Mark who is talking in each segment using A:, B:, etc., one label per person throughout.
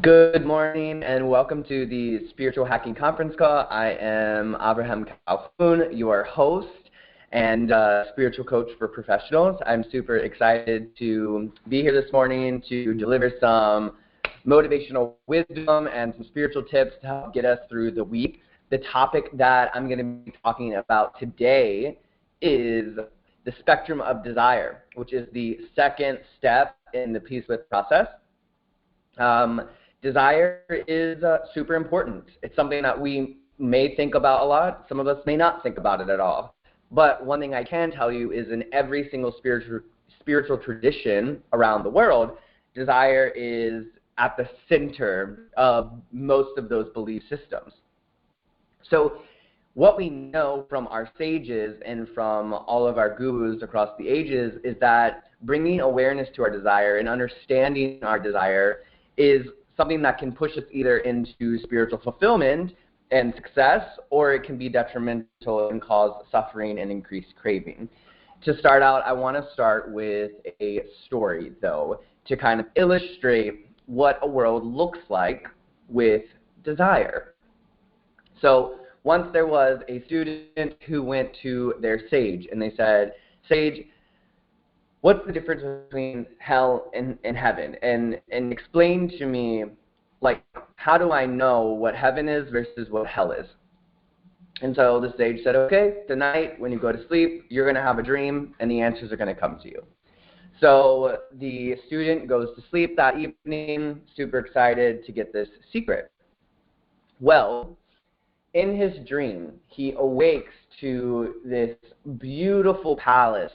A: Good morning and welcome to the Spiritual Hacking Conference call. I am Avraham Calhoun, your host and spiritual coach for professionals. I'm super excited to be here this morning to deliver some motivational wisdom and some spiritual tips to help get us through the week. The topic that I'm going to be talking about today is the spectrum of desire, which is the second step in the PEACEWITH process. Desire is super important. It's something that we may think about a lot. Some of us may not think about it at all. But one thing I can tell you is in every single spiritual tradition around the world, desire is at the center of most of those belief systems. So what we know from our sages and from all of our gurus across the ages is that bringing awareness to our desire and understanding our desire is something that can push us either into spiritual fulfillment and success, or it can be detrimental and cause suffering and increased craving. To start out, I want to start with a story, though, to kind of illustrate what a world looks like with desire. So once there was a student who went to their sage, and they said, "Sage, what's the difference between hell and heaven? And explain to me, like, how do I know what heaven is versus what hell is?" And so the sage said, "Okay, tonight when you go to sleep, you're going to have a dream, and the answers are going to come to you." So the student goes to sleep that evening, super excited to get this secret. Well, in his dream, he awakes to this beautiful palace,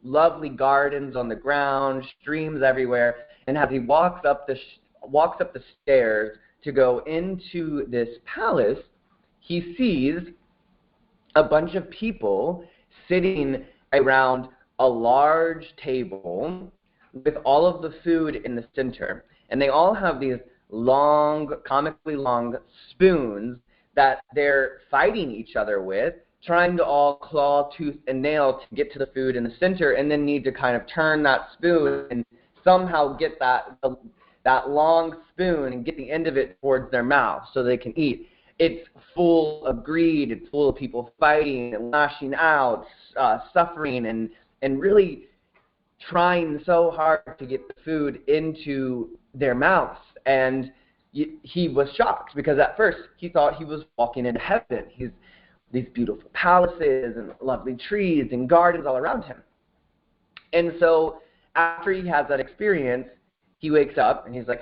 A: lovely gardens on the ground, streams everywhere, and as he walks up the stairs to go into this palace, he sees a bunch of people sitting around a large table with all of the food in the center, and they all have these long, comically long spoons that they're fighting each other with, trying to all claw, tooth, and nail to get to the food in the center, and then need to kind of turn that spoon and somehow get that long spoon and get the end of it towards their mouth so they can eat. It's full of greed. It's full of people fighting and lashing out, suffering, and really trying so hard to get the food into their mouths. And he was shocked because at first he thought he was walking into heaven. These beautiful palaces and lovely trees and gardens all around him. And so after he has that experience, he wakes up and he's like,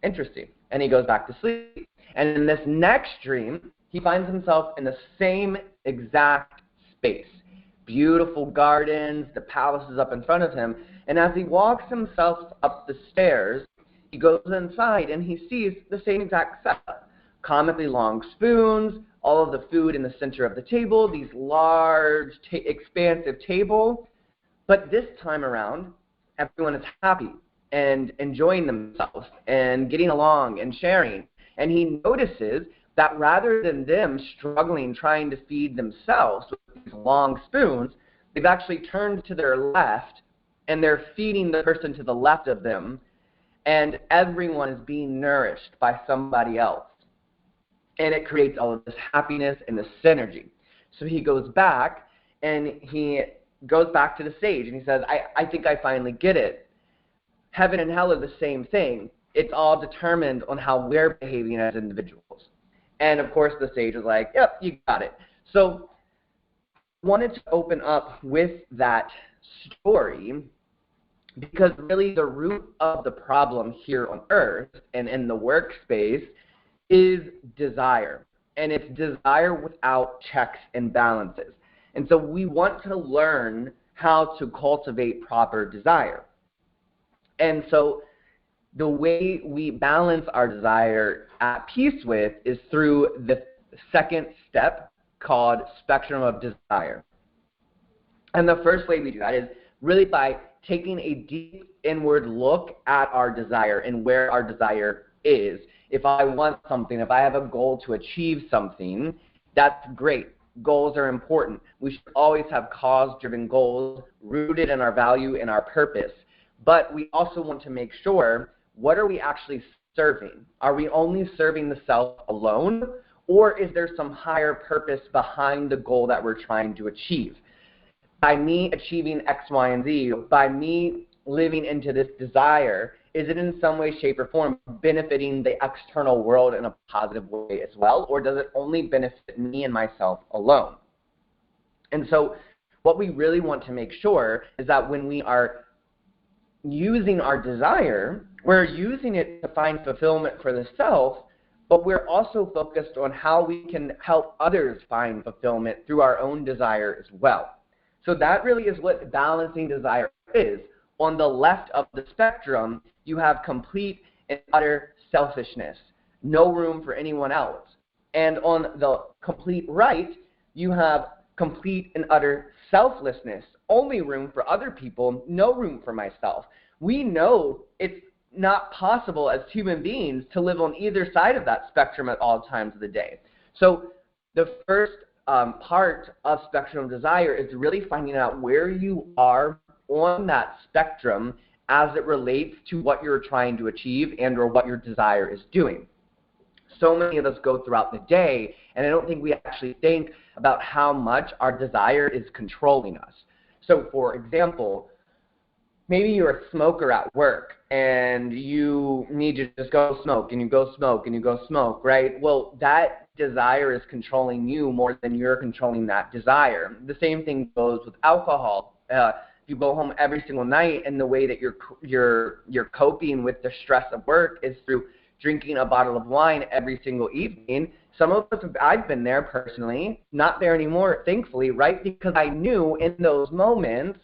A: interesting. And he goes back to sleep. And in this next dream, he finds himself in the same exact space. Beautiful gardens, the palace is up in front of him. And as he walks himself up the stairs, he goes inside and he sees the same exact setup. Comically long spoons, all of the food in the center of the table, these large, expansive table. But this time around, everyone is happy and enjoying themselves and getting along and sharing. And he notices that rather than them struggling trying to feed themselves with these long spoons, they've actually turned to their left and they're feeding the person to the left of them, and everyone is being nourished by somebody else. And it creates all of this happiness and this synergy. So he goes back and he goes back to the sage and he says, I think I finally get it. Heaven and hell are the same thing. It's all determined on how we're behaving as individuals. And of course the sage was like, yep, you got it. So I wanted to open up with that story because really the root of the problem here on earth and in the workspace is desire. And it's desire without checks and balances. And so we want to learn how to cultivate proper desire. And so the way we balance our desire at PEACEWITH is through the second step called spectrum of desire. And the first way we do that is really by taking a deep inward look at our desire and where our desire is. If I want something, if I have a goal to achieve something, that's great. Goals are important. We should always have cause-driven goals rooted in our value and our purpose. But we also want to make sure, what are we actually serving? Are we only serving the self alone, or is there some higher purpose behind the goal that we're trying to achieve? By me achieving X, Y, and Z, by me living into this desire, is it in some way, shape, or form benefiting the external world in a positive way as well, or does it only benefit me and myself alone? And so what we really want to make sure is that when we are using our desire, we're using it to find fulfillment for the self, but we're also focused on how we can help others find fulfillment through our own desire as well. So that really is what balancing desire is. On the left of the spectrum, you have complete and utter selfishness, no room for anyone else. And on the complete right, you have complete and utter selflessness, only room for other people, no room for myself. We know it's not possible as human beings to live on either side of that spectrum at all times of the day. So the first part of spectrum of desire is really finding out where you are on that spectrum as it relates to what you're trying to achieve and or what your desire is doing. So many of us go throughout the day, and I don't think we actually think about how much our desire is controlling us. So for example, maybe you're a smoker at work and you need to just go smoke and you go smoke and you go smoke, right? Well, that desire is controlling you more than you're controlling that desire. The same thing goes with alcohol. If you go home every single night and the way that you're coping with the stress of work is through drinking a bottle of wine every single evening, some of us, I've been there personally, not there anymore, thankfully, right? Because I knew in those moments,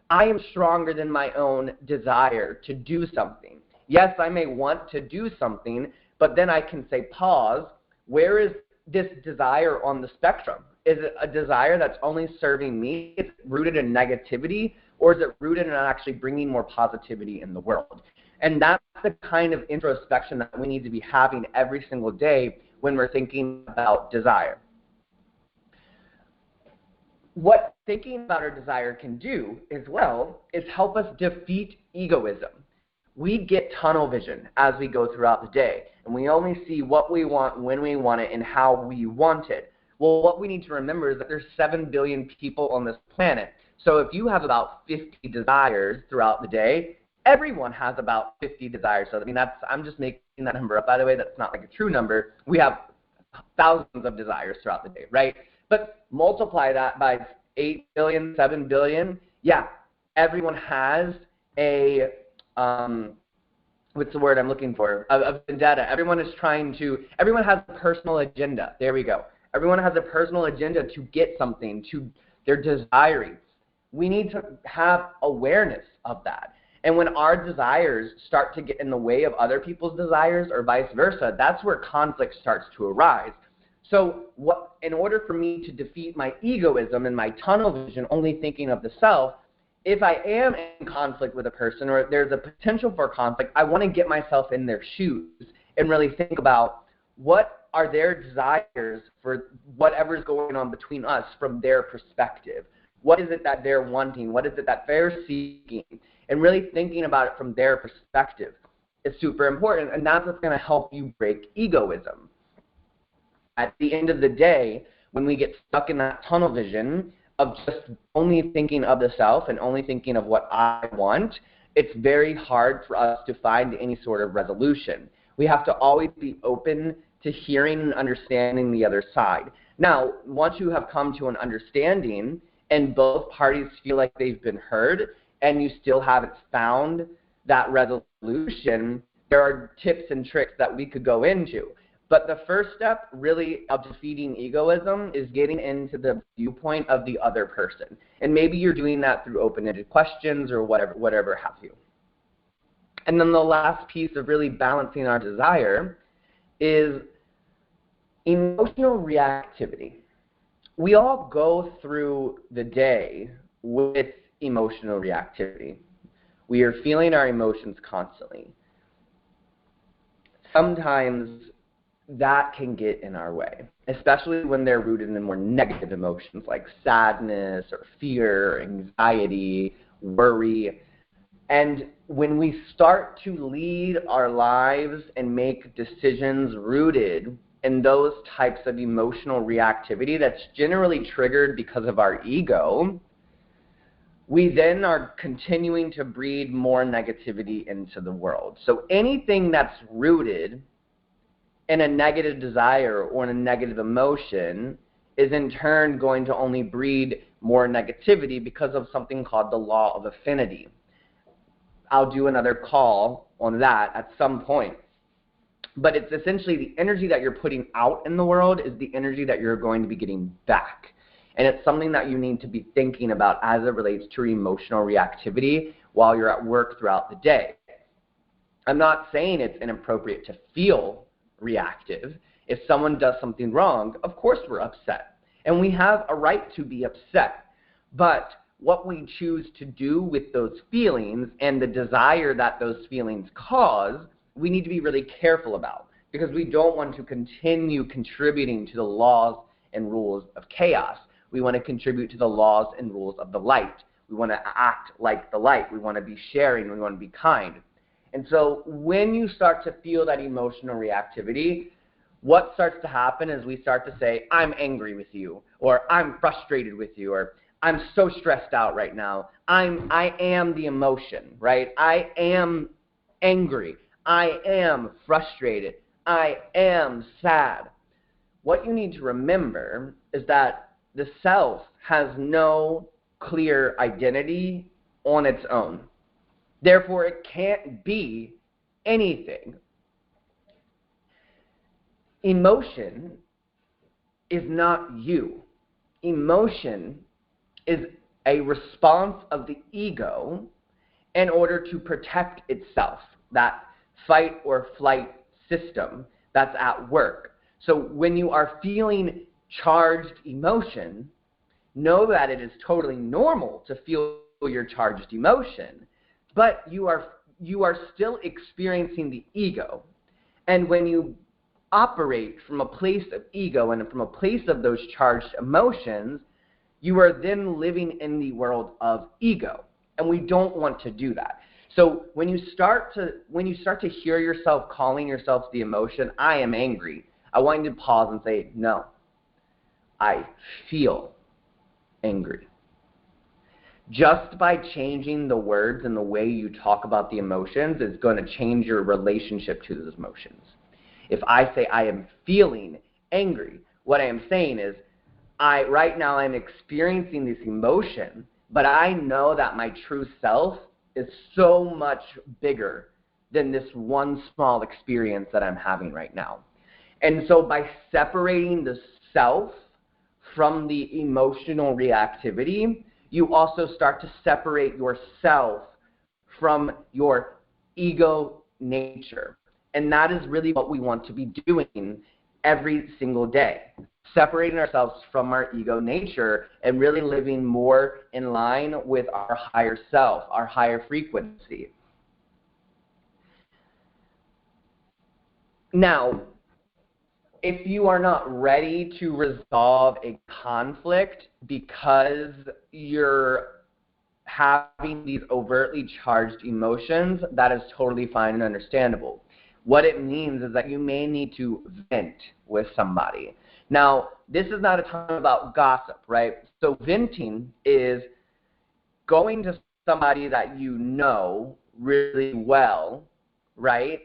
A: I am stronger than my own desire to do something. Yes, I may want to do something, but then I can say, pause, where is this desire on the spectrum? Is it a desire that's only serving me? Is it rooted in negativity, or is it rooted in actually bringing more positivity in the world? And that's the kind of introspection that we need to be having every single day when we're thinking about desire. What thinking about our desire can do as well is help us defeat egoism. We get tunnel vision as we go throughout the day, and we only see what we want, when we want it, and how we want it. Well, what we need to remember is that there's 7 billion people on this planet. So if you have about 50 desires throughout the day, everyone has about 50 desires. So I mean, I'm just making that number up. By the way, that's not like a true number. We have thousands of desires throughout the day, right? But multiply that by 8 billion, 7 billion. Yeah, everyone has a, what's the word I'm looking for? A vendetta. Everyone has a personal agenda. There we go. Everyone has a personal agenda to get something, they're desiring. We need to have awareness of that. And when our desires start to get in the way of other people's desires or vice versa, that's where conflict starts to arise. So in order for me to defeat my egoism and my tunnel vision, only thinking of the self, if I am in conflict with a person or there's a potential for conflict, I want to get myself in their shoes and really think about what are their desires for whatever's going on between us from their perspective. What is it that they're wanting? What is it that they're seeking? And really thinking about it from their perspective is super important, and that's what's going to help you break egoism. At the end of the day, when we get stuck in that tunnel vision of just only thinking of the self and only thinking of what I want, it's very hard for us to find any sort of resolution. We have to always be open to hearing and understanding the other side. Now, once you have come to an understanding and both parties feel like they've been heard and you still haven't found that resolution, there are tips and tricks that we could go into. But the first step really of defeating egoism is getting into the viewpoint of the other person. And maybe you're doing that through open-ended questions or whatever have you. And then the last piece of really balancing our desire is emotional reactivity. We all go through the day with emotional reactivity. We are feeling our emotions constantly. Sometimes that can get in our way, especially when they're rooted in more negative emotions like sadness or fear, anxiety, worry. And when we start to lead our lives and make decisions rooted in those types of emotional reactivity that's generally triggered because of our ego, we then are continuing to breed more negativity into the world. So anything that's rooted in a negative desire or in a negative emotion is in turn going to only breed more negativity because of something called the law of affinity. I'll do another call on that at some point. But it's essentially the energy that you're putting out in the world is the energy that you're going to be getting back. And it's something that you need to be thinking about as it relates to your emotional reactivity while you're at work throughout the day. I'm not saying it's inappropriate to feel reactive. If someone does something wrong, of course we're upset. And we have a right to be upset. But what we choose to do with those feelings and the desire that those feelings cause, we need to be really careful about, because we don't want to continue contributing to the laws and rules of chaos. We want to contribute to the laws and rules of the light. We want to act like the light. We want to be sharing. We want to be kind. And so when you start to feel that emotional reactivity, what starts to happen is we start to say, I'm angry with you, or I'm frustrated with you, or I'm so stressed out right now. I am the emotion, right? I am angry. I am frustrated. I am sad. What you need to remember is that the self has no clear identity on its own. Therefore, it can't be anything. Emotion is not you. Emotion is a response of the ego in order to protect itself, that fight or flight system that's at work. So when you are feeling charged emotion, know that it is totally normal to feel your charged emotion, but you are still experiencing the ego. And when you operate from a place of ego and from a place of those charged emotions, you are then living in the world of ego. And we don't want to do that. So when you start to hear yourself calling yourself the emotion, I am angry, I want you to pause and say, no, I feel angry. Just by changing the words and the way you talk about the emotions is going to change your relationship to those emotions. If I say I am feeling angry, what I am saying is, right now I'm experiencing this emotion, but I know that my true self is so much bigger than this one small experience that I'm having right now. And so by separating the self from the emotional reactivity, you also start to separate yourself from your ego nature. And that is really what we want to be doing every single day. Separating ourselves from our ego nature and really living more in line with our higher self, our higher frequency. Now, if you are not ready to resolve a conflict because you're having these overtly charged emotions, that is totally fine and understandable. What it means is that you may need to vent with somebody. Now, this is not a time about gossip, right? So venting is going to somebody that you know really well, right?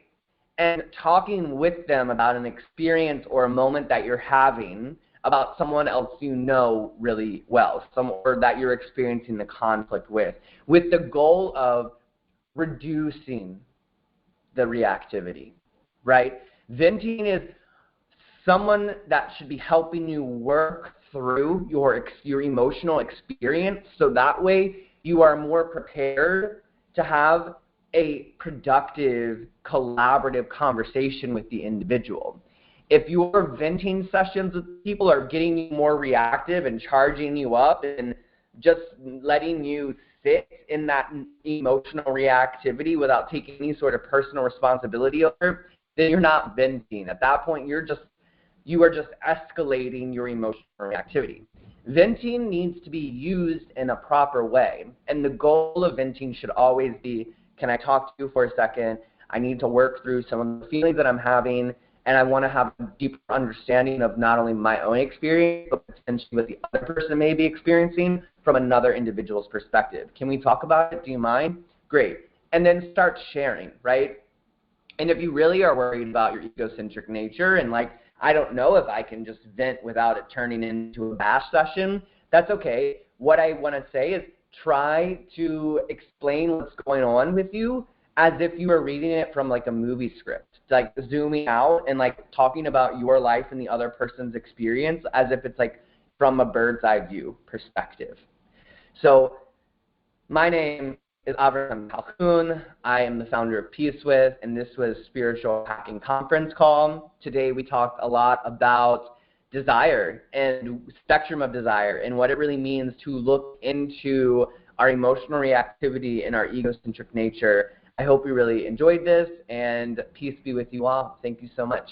A: And talking with them about an experience or a moment that you're having about someone else you know really well, or that you're experiencing the conflict with the goal of reducing the reactivity, right? Venting is someone that should be helping you work through your emotional experience, so that way you are more prepared to have a productive, collaborative conversation with the individual. If your venting sessions with people are getting you more reactive and charging you up and just letting you sit in that emotional reactivity without taking any sort of personal responsibility over it, then you're not venting. At that point, you are just escalating your emotional reactivity. Venting needs to be used in a proper way. And the goal of venting should always be, can I talk to you for a second? I need to work through some of the feelings that I'm having, and I want to have a deeper understanding of not only my own experience, but potentially what the other person may be experiencing from another individual's perspective. Can we talk about it? Do you mind? Great. And then start sharing, right? And if you really are worried about your egocentric nature and like, I don't know if I can just vent without it turning into a bash session, that's okay. What I want to say is try to explain what's going on with you as if you were reading it from like a movie script, like zooming out and like talking about your life and the other person's experience as if it's like from a bird's eye view perspective. So my name is Avraham Calhoun. I am the founder of PEACEWITH, and this was Spiritual Hacking Conference call. Today we talked a lot about desire and spectrum of desire and what it really means to look into our emotional reactivity and our egocentric nature. I hope you really enjoyed this, and peace be with you all. Thank you so much.